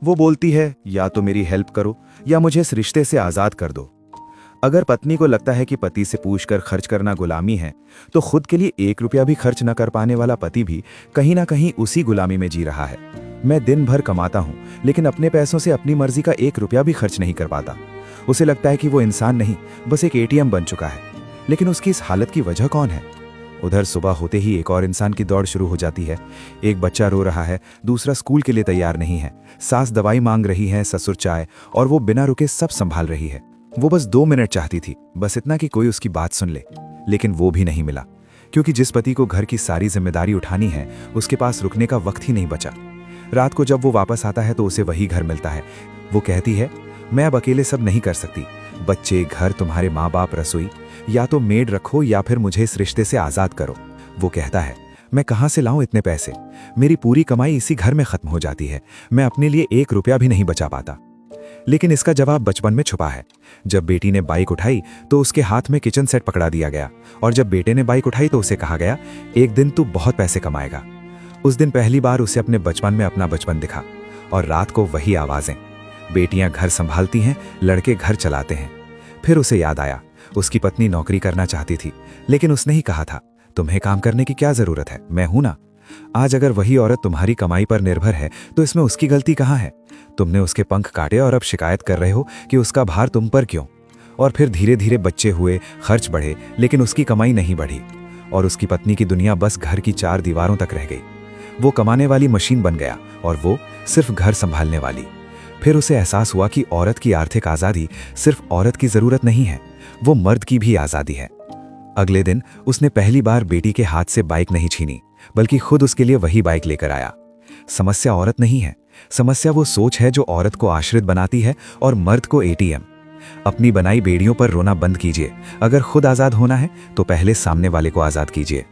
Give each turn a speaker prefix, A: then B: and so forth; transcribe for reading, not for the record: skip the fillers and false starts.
A: वो बोलती है, या तो मेरी हेल्प करो या मुझे इस रिश्ते से आज़ाद कर दो। अगर पत्नी को लगता है कि पति से पूछकर खर्च करना गुलामी है, तो खुद के लिए 1 रुपया भी खर्च न कर पाने वाला पति भी कहीं ना कहीं उसी गुलामी में जी रहा है। मैं दिन भर कमाता हूँ, लेकिन अपने पैसों से अपनी मर्जी का 1 रुपया भी खर्च नहीं कर पाता। उसे लगता है कि वो इंसान नहीं, बस एक ATM बन चुका है। लेकिन उसकी इस हालत की वजह कौन है? उधर सुबह होते ही एक और इंसान की दौड़ शुरू हो जाती है। एक बच्चा रो रहा है, दूसरा स्कूल के लिए तैयार नहीं है, सास दवाई मांग रही है, ससुर चाय, और वो बिना रुके सब संभाल रही है। वो बस 2 मिनट चाहती थी, बस इतना कि कोई उसकी बात सुन ले। लेकिन वो भी नहीं मिला, क्योंकि जिस पति को घर की सारी जिम्मेदारी उठानी है, उसके पास रुकने का वक्त ही नहीं बचा। रात को जब वो वापस आता है तो उसे वही घर मिलता है। वो कहती है, मैं अब अकेले सब नहीं कर सकती, बच्चे, घर, तुम्हारे माँ बाप, रसोई, या तो मेड रखो या फिर मुझे इस रिश्ते से आज़ाद करो। वो कहता है, मैं कहाँ से लाऊं इतने पैसे? मेरी पूरी कमाई इसी घर में खत्म हो जाती है, मैं अपने लिए 1 रुपया भी नहीं बचा पाता। लेकिन इसका जवाब बचपन में छुपा है। जब बेटी ने बाइक उठाई तो उसके हाथ में किचन सेट पकड़ा दिया गया, और जब बेटे ने बाइक उठाई तो उसे कहा गया, एक दिन तू बहुत पैसे कमाएगा। उस दिन पहली बार उसे अपने बचपन में अपना बचपन दिखा, और रात को वही आवाजें। बेटियां घर संभालती हैं, लड़के घर चलाते हैं। फिर उसे याद आया, उसकी पत्नी नौकरी करना चाहती थी, लेकिन उसने ही कहा था, तुम्हें काम करने की क्या जरूरत है, मैं हूं ना। आज अगर वही औरत तुम्हारी कमाई पर निर्भर है तो इसमें उसकी गलती कहाँ है? तुमने उसके पंख काटे और अब शिकायत कर रहे हो कि उसका भार तुम पर क्यों? और फिर धीरे धीरे बच्चे हुए, खर्च बढ़े, लेकिन उसकी कमाई नहीं बढ़ी, और उसकी पत्नी की दुनिया बस घर की 4 दीवारों तक रह गई। वो कमाने वाली मशीन बन गया और वो सिर्फ घर संभालने वाली। फिर उसे एहसास हुआ कि औरत की आर्थिक आज़ादी सिर्फ औरत की जरूरत नहीं है, वो मर्द की भी आज़ादी है। अगले दिन उसने पहली बार बेटी के हाथ से बाइक नहीं छीनी, बल्कि खुद उसके लिए वही बाइक लेकर आया। समस्या औरत नहीं है, समस्या वो सोच है जो औरत को आश्रित बनाती है और मर्द को ATM। अपनी बनाई बेड़ियों पर रोना बंद कीजिए। अगर खुद आज़ाद होना है तो पहले सामने वाले को आज़ाद कीजिए।